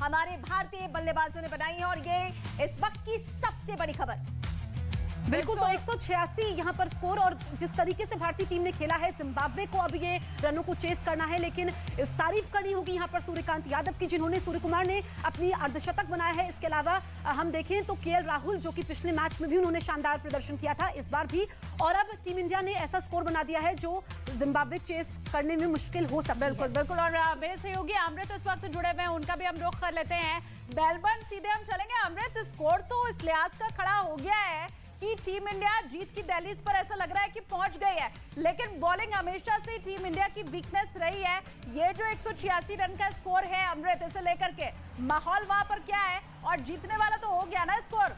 हमारे भारतीय बल्लेबाजों ने बनाई है और ये इस वक्त की सबसे बड़ी खबर। बिल्कुल, तो 186 यहाँ पर स्कोर, और जिस तरीके से भारतीय टीम ने खेला है, जिम्बाब्वे को अब ये रनों को चेस करना है। लेकिन तारीफ करनी होगी यहाँ पर सूर्यकांत यादव की, जिन्होंने, सूर्य कुमार ने अपनी अर्धशतक बनाया है। इसके अलावा हम देखें तो केएल राहुल, जो कि पिछले मैच में भी उन्होंने शानदार प्रदर्शन किया था, इस बार भी। और अब टीम इंडिया ने ऐसा स्कोर बना दिया है जो जिम्बाब्वे चेस करने में मुश्किल हो सकता है। बिल्कुल बिल्कुल। और मेरे सहयोगी अमृत इस वक्त जुड़े हुए हैं, उनका भी हम रुख कर लेते हैं। मेलबर्न सीधे हम चलेंगे। अमृत, स्कोर तो इस लिहाज का खड़ा हो गया है कि टीम इंडिया जीत की दहलीज पर ऐसा लग रहा है कि पहुंच गई है, लेकिन बॉलिंग हमेशा से टीम इंडिया की वीकनेस रही है। ये जो 186 रन का स्कोर है अमृत, इसे लेकर के माहौल वहां पर क्या है, और जीतने वाला तो हो गया ना स्कोर?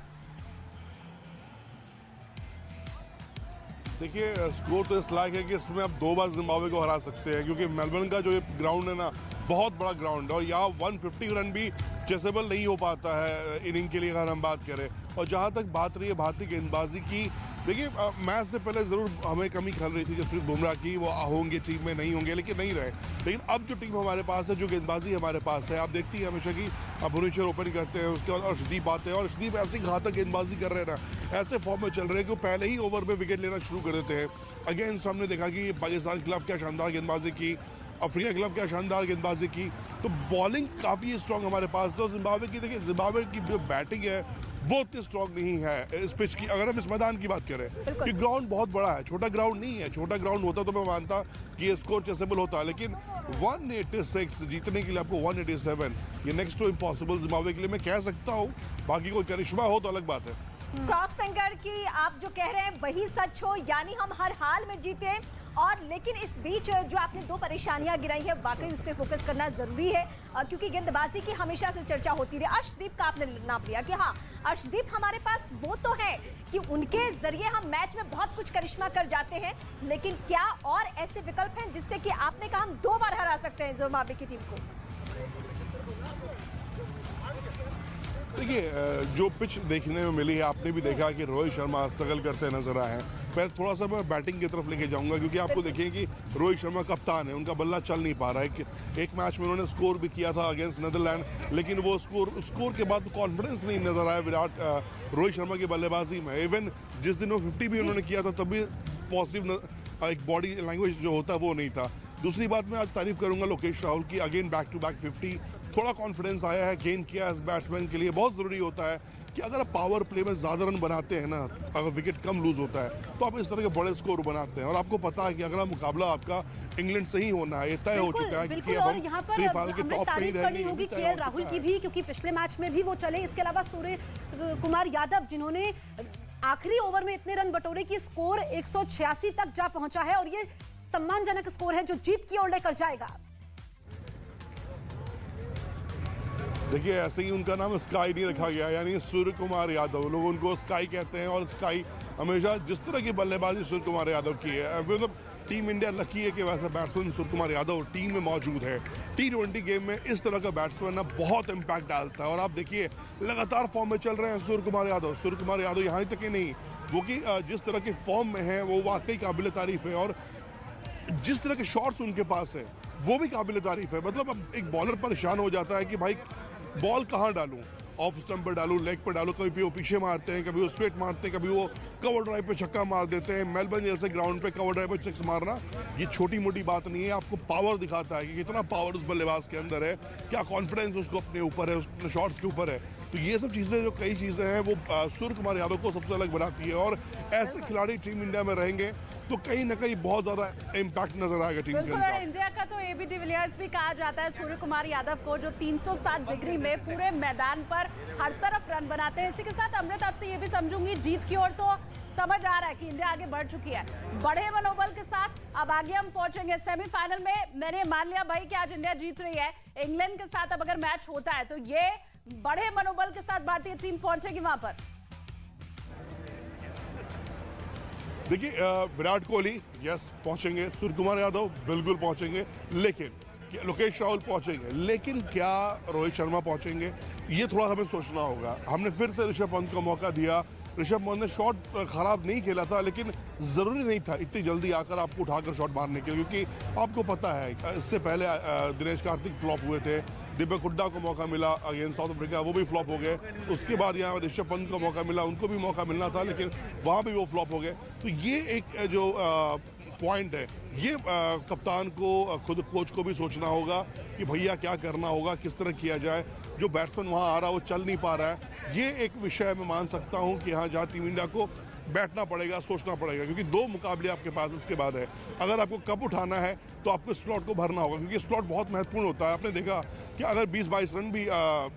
देखिए, स्कोर तो इस लायक है कि इसमें आप 2 बार जिम्बाब्वे को हरा सकते हैं, क्योंकि मेलबर्न का जो ग्राउंड है ना, बहुत बड़ा ग्राउंड है और यहाँ 150 रन भी चेसेबल नहीं हो पाता है इनिंग के लिए, अगर हम बात करें। और जहाँ तक बात रही है भारतीय गेंदबाजी की, देखिए मैच से पहले ज़रूर हमें कमी खल रही थी जसप्रीत बुमराह की, वो होंगे टीम में, नहीं होंगे, लेकिन नहीं रहे। लेकिन अब जो टीम हमारे पास है, जो गेंदबाजी हमारे पास है, आप देखती हैं हमेशा की भुवनेश्वर ओपन करते हैं, उसके बाद अर्शदीप आते हैं और अर्शदीप ऐसी घातक गेंदबाजी कर रहे हैं ना, ऐसे फॉर्म में चल रहे हैं कि वो पहले ही ओवर में विकेट लेना शुरू कर देते हैं। अगेंस्ट हमने देखा कि पाकिस्तान के खिलाफ क्या शानदार गेंदबाजी की, अफ्रीका के खिलाफ क्या शानदार गेंदबाजी की। तो बॉलिंग काफ़ी स्ट्रांग हमारे पास है। और जिम्बाब्वे की, देखिए जिम्बाब्वे की जो बैटिंग है वो उतनी स्ट्रांग नहीं है इस पिच की, अगर हम इस मैदान की बात करें, कि ग्राउंड बहुत बड़ा है, छोटा ग्राउंड नहीं है। छोटा ग्राउंड होता तो मैं मानता कि ये स्कोर चेसेबल होता, लेकिन 186 जीतने के लिए आपको 187, ये नेक्स्ट टू इम्पॉसिबल जिम्बाब्वे के लिए मैं कह सकता हूँ। बाकी कोई करिश्मा हो तो अलग बात है। क्रॉस फिंगर की आप जो कह रहे हैं वही सच हो, यानी हम हर हाल में जीते। और लेकिन इस बीच जो आपने 2 परेशानियां गिराई है, वाकई उस पर फोकस करना जरूरी है, क्योंकि गेंदबाजी की हमेशा से चर्चा होती रही। अर्शदीप का आपने नाम लिया कि हाँ, अर्शदीप हमारे पास वो तो है कि उनके जरिए हम मैच में बहुत कुछ करिश्मा कर जाते हैं, लेकिन क्या और ऐसे विकल्प हैं जिससे कि आपने कहा हम 2 बार हरा सकते हैं जिम्बाब्वे की टीम को? देखिए, जो पिच देखने में मिली है, आपने भी देखा कि रोहित शर्मा स्ट्रगल करते नजर आए हैं। पहले थोड़ा सा मैं बैटिंग की तरफ लेके जाऊंगा, क्योंकि आपको देखिए कि रोहित शर्मा कप्तान है, उनका बल्ला चल नहीं पा रहा है। एक मैच में उन्होंने स्कोर भी किया था अगेंस्ट नीदरलैंड, लेकिन वो स्कोर के बाद कॉन्फिडेंस नहीं नजर आया रोहित शर्मा की बल्लेबाजी में। इवन जिस दिन वो 50 भी उन्होंने किया था, तब भी पॉजिटिव एक बॉडी लैंग्वेज जो होता है वो नहीं था। दूसरी बात, मैं आज तारीफ करूंगा लोकेश राहुल की, अगेन बैक टू बैक 50, थोड़ा कॉन्फिडेंस आया है, गेन किया है। इस बैट्समैन के लिए बहुत ज़रूरी होता है कि अगर आप पावर प्ले में ज़्यादा रन बनाते हैं ना, अगर विकेट कम लूज होता है, तो आप इस तरह के बड़े स्कोर बनाते हैं। और आपको पता है कि अगला मुकाबला आपका इंग्लैंड से ही होना है, ये तय हो चुका है। बिल्कुल, और यहाँ पर हमें तारीफ करनी होगी केएल राहुल की भी, क्योंकि पिछले मैच में भी वो चले। इसके अलावा सूर्य कुमार यादव, जिन्होंने आखिरी ओवर में इतने रन बटोरे कि स्कोर 186 तक जा पहुंचा है, और ये सम्मानजनक स्कोर है जो जीत की ओर लेकर जाएगा। देखिए, ऐसे ही उनका नाम स्काई नहीं रखा गया, यानी सूर्य कुमार यादव, लोग उनको स्काई कहते हैं। और स्काई हमेशा जिस तरह की बल्लेबाजी सूर्य कुमार यादव की है, मतलब टीम इंडिया लकी है कि वैसा बैट्समैन सूर्य कुमार यादव टीम में मौजूद है। T20 गेम में इस तरह का बैट्समैन ना बहुत इंपैक्ट डालता है। और आप देखिए, लगातार फॉर्म में चल रहे हैं सूर्य कुमार यादव। सूर्य कुमार यादव यहाँ तक ही नहीं, वो कि जिस तरह के फॉर्म में है वो वाकई काबिल तारीफ है। और जिस तरह के शॉट्स उनके पास है वो भी काबिल तारीफ है। मतलब अब एक बॉलर परेशान हो जाता है कि भाई बॉल कहाँ डालूं, ऑफ स्टंप पर डालूं, लेग पर डालूं, कभी वो पीछे मारते हैं, कभी वो स्ट्रेट मारते हैं, कभी वो कवर ड्राइव पे छक्का मार देते हैं। मेलबर्न जैसे ग्राउंड पे कवर ड्राइव पे सिक्स मारना ये छोटी मोटी बात नहीं है, आपको पावर दिखाता है कि कितना पावर उस बल्लेबाज के अंदर है, क्या कॉन्फिडेंस उसको अपने ऊपर है, उसके शॉट्स के ऊपर है। तो ये सब चीज़ें, जो कई चीज़ें हैं, वो सूर्य कुमार यादव को सबसे अलग बनाती है। और ऐसे खिलाड़ी टीम इंडिया में रहेंगे तो कहीं ना कहीं बहुत ज्यादा इम्पैक्ट नजर आएगा टीम के अंदर। इंडिया का तो एबी डिविलियर्स भी कहा जाता है सूर्य कुमार यादव को, जो 307 डिग्री में पूरे मैदान पर हर तरफ रन बनाते हैं। इसी के साथ अमृत, आपसे ये भी समझूंगी, जीत की ओर तो समझ आ रहा है कि इंडिया आगे बढ़ चुकी है, बड़े मनोबल के साथ अब आगे हम पहुंचेंगे सेमीफाइनल में। मैंने मान लिया भाई कि आज इंडिया जीत रही है, इंग्लैंड के साथ अब अगर मैच होता है तो ये बड़े मनोबल के साथ भारतीय टीम पहुंचेगी वहां पर। देखिए, विराट कोहली यस पहुंचेंगे, सूर्य कुमार यादव बिल्कुल पहुंचेंगे, लेकिन लोकेश राहुल पहुंचेंगे, लेकिन क्या रोहित शर्मा पहुंचेंगे, ये थोड़ा हमें सोचना होगा। हमने फिर से ऋषभ पंत को मौका दिया, ऋषभ पंत ने शॉट खराब नहीं खेला था, लेकिन ज़रूरी नहीं था इतनी जल्दी आकर आपको उठाकर शॉट मारने के लिए, क्योंकि आपको पता है इससे पहले दिनेश कार्तिक फ्लॉप हुए थे, दीपक हुड्डा को मौका मिला अगेंस्ट साउथ अफ्रीका, वो भी फ्लॉप हो गए। उसके बाद यहाँ ऋषभ पंत को मौका मिला, उनको भी मौका मिलना था लेकिन वहाँ भी वो फ्लॉप हो गए। तो ये एक जो पॉइंट है, ये कप्तान को, खुद कोच को भी सोचना होगा कि भैया क्या करना होगा, किस तरह किया जाए। जो बैट्समैन वहाँ आ रहा है वो चल नहीं पा रहा है, ये एक विषय मैं मान सकता हूँ कि हाँ, जहाँ टीम इंडिया को बैठना पड़ेगा, सोचना पड़ेगा, क्योंकि 2 मुकाबले आपके पास इसके बाद है। अगर आपको कप उठाना है तो आपको स्लॉट को भरना होगा, क्योंकि स्लॉट बहुत महत्वपूर्ण होता है। आपने देखा कि अगर 20-22 रन भी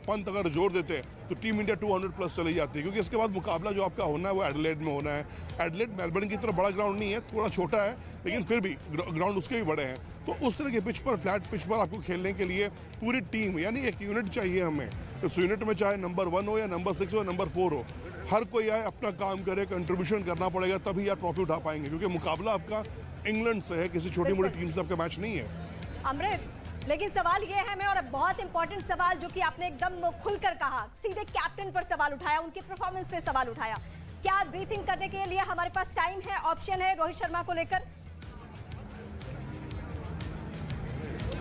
पंत अगर जोड़ देते तो टीम इंडिया 200 प्लस चली जाती है, क्योंकि इसके बाद मुकाबला जो आपका होना है वो एडिलेड में होना है। एडिलेड मेलबर्न की तरह बड़ा ग्राउंड नहीं है, थोड़ा छोटा है, लेकिन फिर भी ग्राउंड उसके भी बड़े हैं। तो उस तरह के पिच पर, फ्लैट पिच पर आपको खेलने के लिए पूरी टीम, यानी एक यूनिट चाहिए हमें। इस यूनिट में चाहे नंबर 1 हो या नंबर 6 हो, नंबर 4 हो, हर कोई आए, अपना काम करे, कंट्रीब्यूशन करना पड़ेगा, तभी आप ट्रॉफी उठा पाएंगे, क्योंकि मुकाबला आपका इंग्लैंड से है, किसी छोटी मोटी टीम से आपका मैच नहीं है। अमृत, लेकिन सवाल ये है मैं, और बहुत इंपॉर्टेंट सवाल जो कि आपने एकदम खुलकर कहा, सीधे कैप्टन पर सवाल उठाया, उनके परफॉर्मेंस पे सवाल उठाया। क्या ब्रीथिंग करने के लिए हमारे पास टाइम है, ऑप्शन है रोहित शर्मा को लेकर?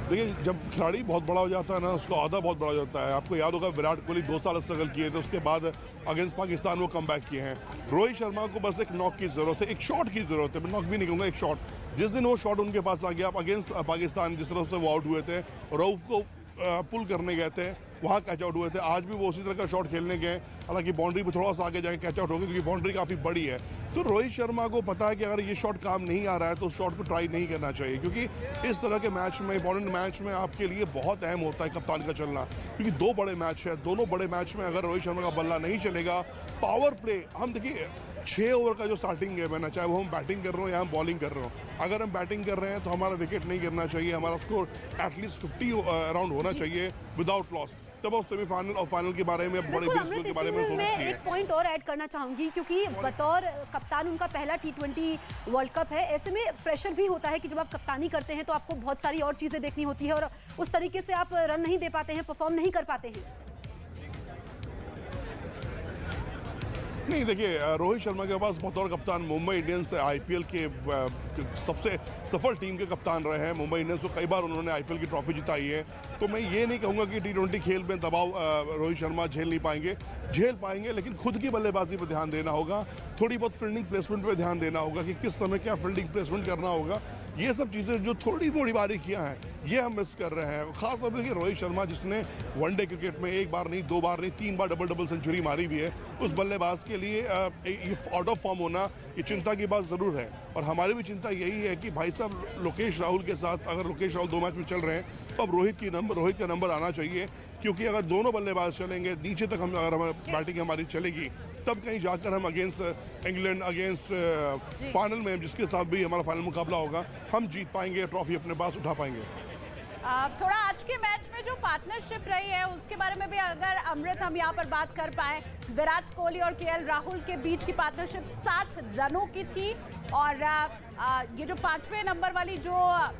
देखिए, जब खिलाड़ी बहुत बड़ा हो जाता है ना, उसका औहदा बहुत बड़ा हो जाता है। आपको याद होगा विराट कोहली 2 साल स्ट्रगल किए थे, उसके बाद अगेंस्ट पाकिस्तान वो कम बैक किए हैं। रोहित शर्मा को बस एक नॉक की जरूरत है, एक शॉट की जरूरत है, मैं नॉक भी नहीं कहूँगा, एक शॉट। जिस दिन वो शॉट उनके पास आ गया, आप अगेंस्ट पाकिस्तान जिस तरह से वो आउट हुए थे, रऊफ को पुल करने गए थे, वहाँ कैच आउट हुए थे, आज भी वो उसी तरह का शॉट खेलने गए, हालांकि बाउंड्री पे थोड़ा सा आगे जाके कैच आउट हो गए, क्योंकि बाउंड्री काफ़ी बड़ी है। तो रोहित शर्मा को पता है कि अगर ये शॉट काम नहीं आ रहा है तो उस शॉट को ट्राई नहीं करना चाहिए, क्योंकि इस तरह के मैच में, इंपॉर्टेंट मैच में आपके लिए बहुत अहम होता है कप्तान का चलना, क्योंकि 2 बड़े मैच है। दोनों बड़े मैच में अगर रोहित शर्मा का बल्ला नहीं चलेगा, पावर प्ले, हम देखिए 6 ओवर का जो स्टार्टिंग गेम है ना, चाहे वो हम बैटिंग कर रहे हो या हम बॉलिंग कर रहे हो, अगर हम बैटिंग कर रहे हैं तो हमारा विकेट नहीं गिरना चाहिए, हमारा स्कोर एटलीस्ट 50 अराउंड होना चाहिए विदाउट लॉस। तब आप सेमीफाइनल और फाइनल के बारे में, बड़े बेसों के बारे में सोच सकती है। एक पॉइंट और ऐड करना चाहूंगी, क्योंकि बतौर कप्तान उनका पहला T20 वर्ल्ड कप है, ऐसे में प्रेशर भी होता है कि जब आप कप्तानी करते हैं तो आपको बहुत सारी और चीजें देखनी होती है, और उस तरीके से आप रन नहीं दे पाते हैं, परफॉर्म नहीं कर पाते हैं। नहीं, देखिए, रोहित शर्मा के पास बतौर कप्तान मुंबई इंडियंस IPL के सबसे सफल टीम के कप्तान रहे हैं। मुंबई इंडियंस को कई बार उन्होंने IPL की ट्रॉफी जिताई है, तो मैं ये नहीं कहूँगा कि T20 खेल में दबाव रोहित शर्मा झेल नहीं पाएंगे, झेल पाएंगे, लेकिन खुद की बल्लेबाजी पर ध्यान देना होगा, थोड़ी बहुत फील्डिंग प्लेसमेंट पर ध्यान देना होगा कि किस समय क्या फील्डिंग प्लेसमेंट करना होगा। ये सब चीज़ें जो थोड़ी मोड़ी बारीकियाँ हैं, ये हम मिस कर रहे हैं। खासतौर पर देखिए, रोहित शर्मा जिसने वनडे क्रिकेट में 1 बार नहीं, 2 बार नहीं, 3 बार डबल सेंचुरी मारी भी है, उस बल्लेबाज के लिए आउट ऑफ फॉर्म होना ये चिंता की बात ज़रूर है। और हमारी भी चिंता यही है कि भाई साहब लोकेश राहुल के साथ, अगर लोकेश राहुल 2 मैच में चल रहे हैं तो अब रोहित का नंबर आना चाहिए, क्योंकि अगर दोनों बल्लेबाज चलेंगे नीचे तक, हम अगर बैटिंग हमारी चलेगी, तब कहीं जाकर हम अगेंस्ट इंग्लैंड, अगेंस्ट फाइनल में जिसके साथ भी हमारा फाइनल मुकाबला होगा, हम जीत पाएंगे, ट्रॉफी अपने पास उठा पाएंगे। थोड़ा आज के मैच में जो पार्टनरशिप रही है उसके बारे में भी अगर अमृत हम यहाँ पर बात कर पाए, विराट कोहली और KL राहुल के बीच की पार्टनरशिप 60 रनों की थी, और ये जो 5वें नंबर वाली जो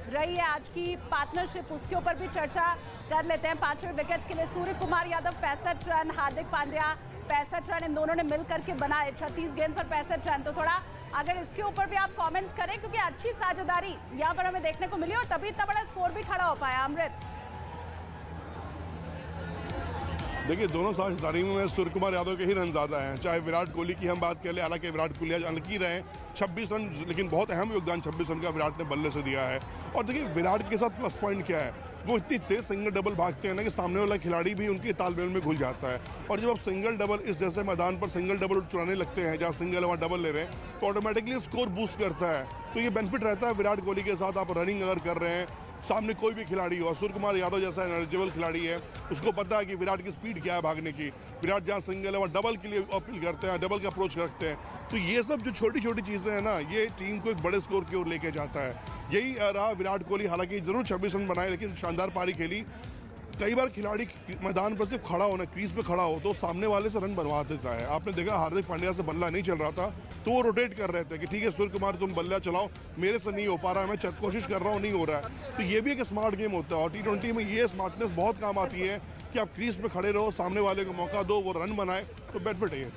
रही है आज की पार्टनरशिप, उसके ऊपर भी चर्चा कर लेते हैं। 5वें विकेट के लिए सूर्य कुमार यादव 65 रन, हार्दिक पांड्या 65 रन, इन दोनों ने मिल करके बनाए 36 गेंद पर 65 रन। तो थोड़ा अगर इसके ऊपर भी आप कमेंट करें, क्योंकि अच्छी साझेदारी यहाँ पर हमें देखने को मिली और तभी इतना बड़ा स्कोर भी खड़ा हो पाया। अमृत, देखिए, दोनों साझेदारी में सूर्य कुमार यादव के ही रन ज़्यादा हैं, चाहे विराट कोहली की हम बात कर ले, हालांकि विराट कोहली आज अनकी रहे 26 रन, लेकिन बहुत अहम योगदान 26 रन का विराट ने बल्ले से दिया है। और देखिए, विराट के साथ प्लस पॉइंट क्या है, वो इतनी तेज सिंगल डबल भागते हैं ना कि सामने वाला खिलाड़ी भी उनके तालमेल में घुल जाता है। और जब आप सिंगल डबल इस जैसे मैदान पर सिंगल डबल चुराने लगते हैं, जहाँ सिंगल वहाँ डबल ले रहे हैं, तो ऑटोमेटिकली स्कोर बूस्ट करता है। तो ये बेनिफिट रहता है विराट कोहली के साथ, आप रनिंग अगर कर रहे हैं, सामने कोई भी खिलाड़ी हो, और सूर्य कुमार यादव जैसा एनर्जेबल खिलाड़ी है, उसको पता है कि विराट की स्पीड क्या है भागने की, विराट जहाँ सिंगल है वहाँ डबल के लिए अपील करते हैं, डबल का अप्रोच रखते हैं। तो ये सब जो छोटी छोटी चीज़ें हैं ना, ये टीम को एक बड़े स्कोर की ओर लेके जाता है। यही रहा विराट कोहली, हालांकि जरूर 26 रन बनाए, लेकिन शानदार पारी खेली। कई बार खिलाड़ी मैदान पर सिर्फ खड़ा होना, क्रीज पे खड़ा हो तो सामने वाले से रन बनवा देता है। आपने देखा हार्दिक पांड्या से बल्ला नहीं चल रहा था तो वो रोटेट कर रहे थे कि ठीक है सूर्य कुमार तुम बल्ला चलाओ, मेरे से नहीं हो पा रहा है, मैं कोशिश कर रहा हूँ, नहीं हो रहा है। तो ये भी एक स्मार्ट गेम होता है, और T20 में ये स्मार्टनेस बहुत काम आती है कि आप क्रीज पे खड़े रहो, सामने वाले को मौका दो, वो रन बनाए, तो बेनिफिट है।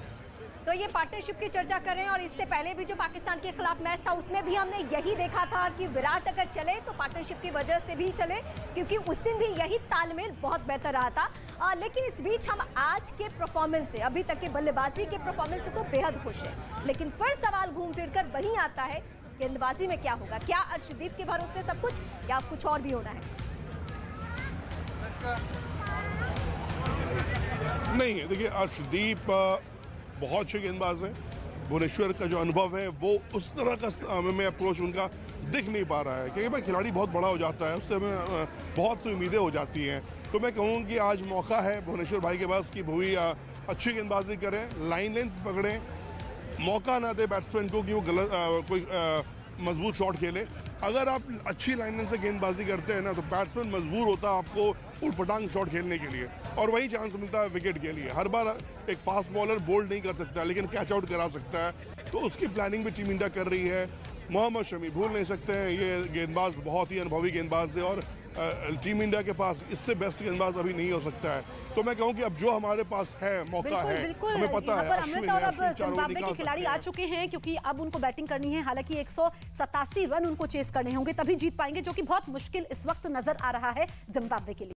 तो ये पार्टनरशिप की चर्चा कर रहे हैं और इससे पहले भी जो पाकिस्तान के खिलाफ मैच था उसमें भी हमने यही देखा था कि विराट अगर चले तो पार्टनरशिप की वजह से भी चले, क्योंकि उस दिन भी यही तालमेल बहुत बेहतर रहा था। लेकिन इस बीच हम आज के परफॉर्मेंस से, अभी तक के बल्लेबाजी के परफॉर्मेंस से तो बेहद खुश हैं, लेकिन फिर सवाल घूम फिर कर वहीं आता है गेंदबाजी में क्या होगा। क्या अर्शदीप के भरोसे सब कुछ या कुछ और भी होना है? नहीं, देखिए अर्शदीप बहुत अच्छे गेंदबाज हैं। भुवनेश्वर का जो अनुभव है वो उस तरह का में अप्रोच उनका दिख नहीं पा रहा है, क्योंकि भाई खिलाड़ी बहुत बड़ा हो जाता है, उससे हमें बहुत सी उम्मीदें हो जाती हैं। तो मैं कहूँ कि आज मौका है भुवनेश्वर भाई के पास कि भुवी अच्छी गेंदबाजी करें, लाइन लेंथ पकड़ें, मौका ना दे बैट्समैन को कि वो गलत कोई मजबूत शॉट खेले। अगर आप अच्छी लाइन से गेंदबाजी करते हैं ना तो बैट्समैन मजबूर होता है आपको उठपटांग शॉट खेलने के लिए, और वही चांस मिलता है विकेट के लिए। हर बार एक फास्ट बॉलर बोल्ड नहीं कर सकता, लेकिन कैच आउट करा सकता है, तो उसकी प्लानिंग भी टीम इंडिया कर रही है। मोहम्मद शमी भूल नहीं सकते हैं, ये गेंदबाज बहुत ही अनुभवी गेंदबाज है और टीम इंडिया के पास इससे बेस्ट गेंदबाज अभी नहीं हो सकता है। तो मैं कहूं कि अब जो हमारे पास है मौका है, हमें पता है अश्विन है, अश्विन चारों जिम्बाब्वे के खिलाड़ी आ चुके हैं, क्योंकि अब उनको बैटिंग करनी है। हालांकि 187 रन उनको चेस करने होंगे, तभी जीत पाएंगे, जो कि बहुत मुश्किल इस वक्त नजर आ रहा है जिम्बाब्वे के लिए।